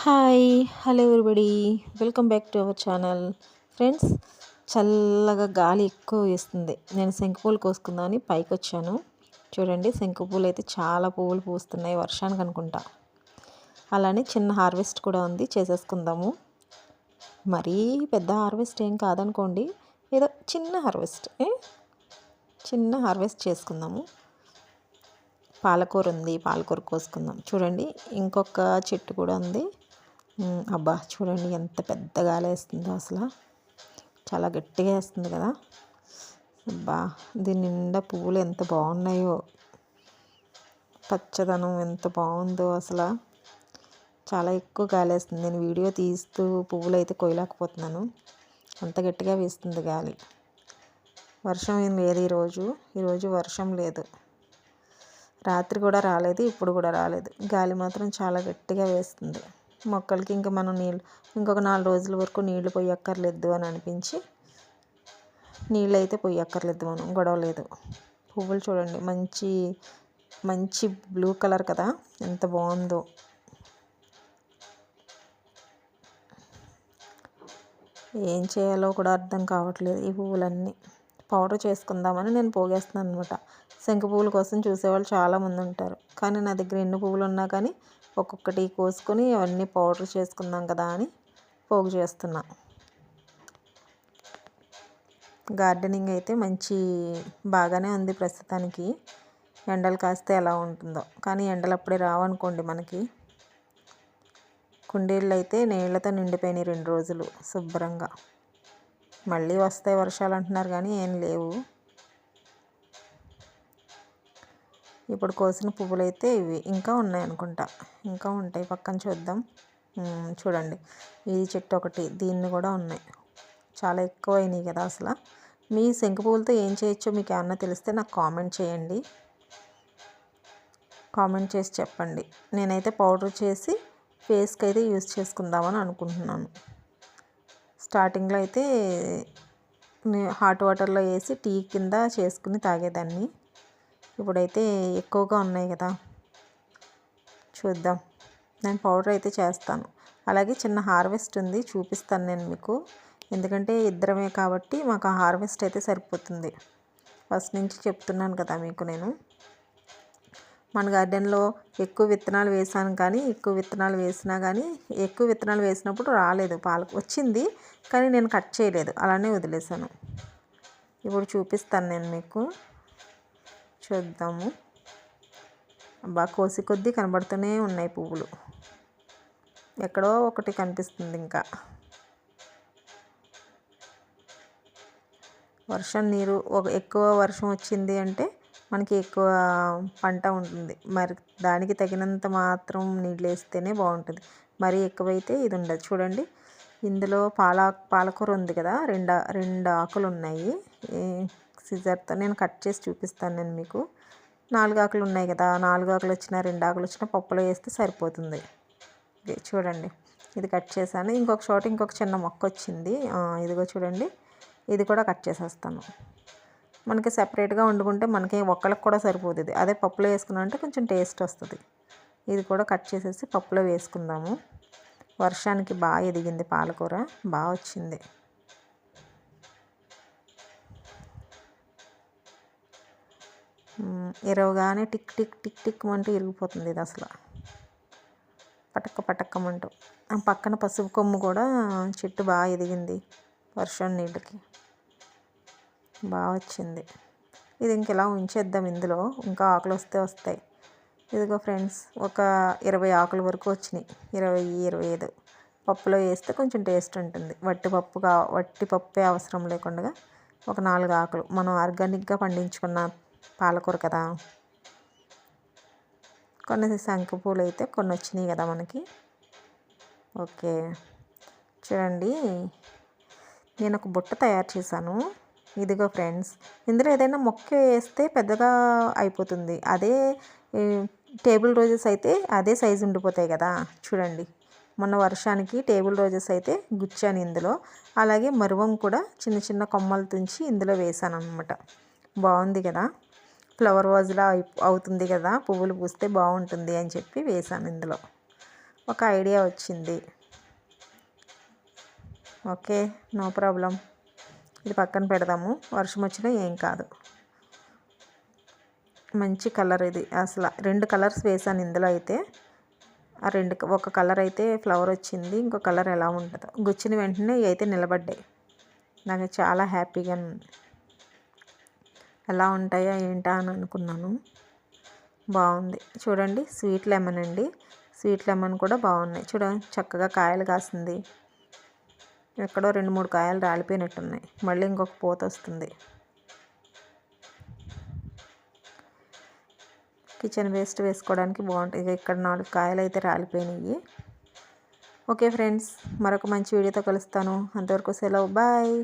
Hi hello everybody, welcome back to our channel. Friends, చల్లగా గాలి ఎక్కువ వేస్తుంది. నేను శంకుపూలు కోసుకుందామని పైకి వచ్చాను. చూడండి, శంకుపూలు అయితే చాలా పువ్వులు పూస్తున్నాయి, వర్షానికి అనుకుంటా. అలానే చిన్న హార్వెస్ట్ కూడా ఉంది, చేసేసుకుందాము. మరీ పెద్ద హార్వెస్ట్ ఏం కాదనుకోండి, ఏదో చిన్న హార్వెస్ట్ చేసుకుందాము. పాలకూర ఉంది, పాలకూర కోసుకుందాం. చూడండి, ఇంకొక చెట్టు కూడా ఉంది. అబ్బా, చూడండి ఎంత పెద్ద గాలి వేస్తుందో, అసలు చాలా గట్టిగా వేస్తుంది కదా. అబ్బా, దీని నిండా పువ్వులు ఎంత బాగున్నాయో, పచ్చదనం ఎంత బాగుందో అసలు. చాలా ఎక్కువ గాలి వేస్తుంది. నేను వీడియో తీస్తూ పువ్వులు అయితే కొయ్యలేకపోతున్నాను, అంత గట్టిగా వేస్తుంది గాలి. వర్షం ఏం లేదు ఈరోజు వర్షం లేదు. రాత్రి కూడా రాలేదు, ఇప్పుడు కూడా రాలేదు. గాలి మాత్రం చాలా గట్టిగా వేస్తుంది. మొక్కలకి ఇంకా మనం ఇంకొక 4 రోజుల వరకు నీళ్లు పోయక్కర్లేదు అని అనిపించి నీళ్ళు అయితే పోయక్కర్లేదు, మనం గొడవ లేదు. పువ్వులు చూడండి, మంచి మంచి బ్లూ కలర్ కదా, ఎంత బాగుందో. ఏం చేయాలో కూడా అర్థం కావట్లేదు. ఈ పువ్వులన్నీ పౌడర్ చేసుకుందామని నేను పోగేస్తున్నాను అనమాట. శంకు పువ్వుల కోసం చూసేవాళ్ళు చాలామంది ఉంటారు, కానీ నా దగ్గర ఎన్ని పువ్వులు ఉన్నా కానీ ఒక్కొక్కటి కోసుకొని అవన్నీ పౌడర్ చేసుకుందాం కదా అని పోగు చేస్తున్నా. గార్డెనింగ్ అయితే బాగానే ఉంది ప్రస్తుతానికి. ఎండలు కాస్తే ఎలా ఉంటుందో, కానీ ఎండలు అప్పుడే రావనుకోండి మనకి. కుండీళ్ళు అయితే నీళ్లతో నిండిపోయినాయి 2 రోజులు శుభ్రంగా. మళ్ళీ వస్తాయి వర్షాలు అంటున్నారు, కానీ ఏం లేవు. ఇప్పుడు కోసిన పువ్వులు అయితే ఇవి ఇంకా ఉన్నాయి అనుకుంటా, ఇంకా ఉంటాయి. పక్కన చూద్దాం. చూడండి, ఈ చెట్టు ఒకటి, దీన్ని కూడా ఉన్నాయి. చాలా ఎక్కువ అయినాయి కదా అసలు. మీ శంకు పువ్వులతో ఏం చేయొచ్చో మీకు ఏమన్నా తెలిస్తే నాకు కామెంట్ చేయండి, కామెంట్ చేసి చెప్పండి. నేనైతే పౌడర్ చేసి ఫేస్కి అయితే యూజ్ చేసుకుందామని అనుకుంటున్నాను. స్టార్టింగ్లో అయితే హాట్ వాటర్లో వేసి టీ కింద చేసుకుని తాగేదాన్ని. ఇప్పుడైతే ఎక్కువగా ఉన్నాయి కదా, చూద్దాం. నేను పౌడర్ అయితే చేస్తాను. అలాగే చిన్న హార్వెస్ట్ ఉంది, చూపిస్తాను నేను మీకు. ఎందుకంటే ఇద్దరమే కాబట్టి మాకు ఆ హార్వెస్ట్ అయితే సరిపోతుంది. ఫస్ట్ నుంచి చెప్తున్నాను కదా మీకు నేను. మన గార్డెన్లో ఎక్కువ విత్తనాలు వేసాను, కానీ ఎక్కువ విత్తనాలు వేసినప్పుడు రాలేదు. వచ్చింది, కానీ నేను కట్ చేయలేదు, అలానే వదిలేసాను. ఇప్పుడు చూపిస్తాను నేను మీకు, చూద్దాము. బాగా కోసి కొద్దీ కనబడుతూనే ఉన్నాయి పువ్వులు. ఎక్కడో ఒకటి కనిపిస్తుంది ఇంకా. ఎక్కువ వర్షం వచ్చింది అంటే మనకి ఎక్కువ పంట ఉంటుంది. మరి దానికి తగినంత మాత్రం నీళ్ళు వేస్తేనే బాగుంటుంది. మరీ ఎక్కువైతే ఇది ఉండదు. చూడండి, ఇందులో పాలకూర ఉంది కదా, రెండు ఆకులు ఉన్నాయి. సిజర్తో నేను కట్ చేసి చూపిస్తాను నేను మీకు. 4 ఆకులు ఉన్నాయి కదా, 4 ఆకులు వచ్చినా 2 ఆకులు వచ్చినా పప్పులో వేస్తే సరిపోతుంది. చూడండి, ఇది కట్ చేశాను. ఇంకొక చిన్న మొక్క వచ్చింది, ఇదిగో చూడండి. ఇది కూడా కట్ చేసేస్తాను. మనకి సెపరేట్గా వండుకుంటే మనకి ఒక్కళ్ళకి కూడా సరిపోతుంది. ఇది అదే పప్పులో వేసుకున్నామంటే కొంచెం టేస్ట్ వస్తుంది. ఇది కూడా కట్ చేసేసి పప్పులో వేసుకుందాము. వర్షానికి బాగా ఎదిగింది పాలకూర, బాగా వచ్చింది. ఇరవగానే టిక్ టిక్ టిక్ టిక్ అంటూ ఇరిగిపోతుంది ఇది అసలు, పటక్కమంటూ. పక్కన పసుపు కొమ్ము కూడా చెట్టు బాగా ఎదిగింది వర్షం నీళ్ళకి, బాగా వచ్చింది. ఇది ఇంకెలా ఉంచేద్దాం, ఇందులో ఇంకా ఆకులు వస్తాయి. ఇదిగో ఫ్రెండ్స్, ఒక 20 ఆకుల వరకు వచ్చినాయి, 20-25. పప్పులో వేస్తే కొంచెం టేస్ట్ ఉంటుంది. వట్టి పప్పే అవసరం లేకుండా ఒక 4 ఆకులు. మనం ఆర్గానిక్గా పండించుకున్న పాలకూర కదా. కొన్ని శంకు పూలు అయితే కొన్ని వచ్చినాయి కదా మనకి. ఓకే, చూడండి, నేను ఒక బుట్ట తయారు చేశాను. ఇదిగో ఫ్రెండ్స్, ఇందులో ఏదైనా మొక్క వేస్తే పెద్దగా అయిపోతుంది. అదే టేబుల్ రోజెస్ అయితే అదే సైజు ఉండిపోతాయి కదా. చూడండి, మొన్న వర్షానికి టేబుల్ రోజెస్ అయితే గుచ్చాను ఇందులో. అలాగే మరువం కూడా చిన్న చిన్న కొమ్మలు తుంచి ఇందులో వేసాను అనమాట. బాగుంది కదా, ఫ్లవర్ వాజ్లా అవుతుంది కదా, పువ్వులు పూస్తే బాగుంటుంది అని చెప్పి వేసాను ఇందులో. ఒక ఐడియా వచ్చింది. Okay, no problem. ఇది పక్కన పెడదాము, వర్షం వచ్చినా ఏం కాదు. మంచి కలర్ ఇది. అసలు 2 కలర్స్ వేసాను ఇందులో అయితే. ఒక కలర్ అయితే ఫ్లవర్ వచ్చింది, ఇంకో కలర్ ఎలా ఉంటుందో. గుచ్చిన వెంటనే ఇవి అయితే నిలబడ్డాయి. నాకు చాలా హ్యాపీగా ఉంది. ఎలా ఉంటాయా ఏంటా అని అనుకున్నాను. బాగుంది చూడండి. స్వీట్ లెమన్ అండి. స్వీట్ లెమన్ కూడా బాగున్నాయి. చక్కగా కాయలు కాసింది. ఎక్కడో 2-3 కాయలు రాలిపోయినట్టున్నాయి. మళ్ళీ ఇంకొక పూత వస్తుంది. కిచెన్ వేస్ట్ వేసుకోవడానికి బాగుంటుంది. ఇక్కడ 4 కాయలు అయితే రాలిపోయినాయి. ఓకే ఫ్రెండ్స్, మరొక మంచి వీడియోతో కలుస్తాను. అంతవరకు సెలవు, బాయ్.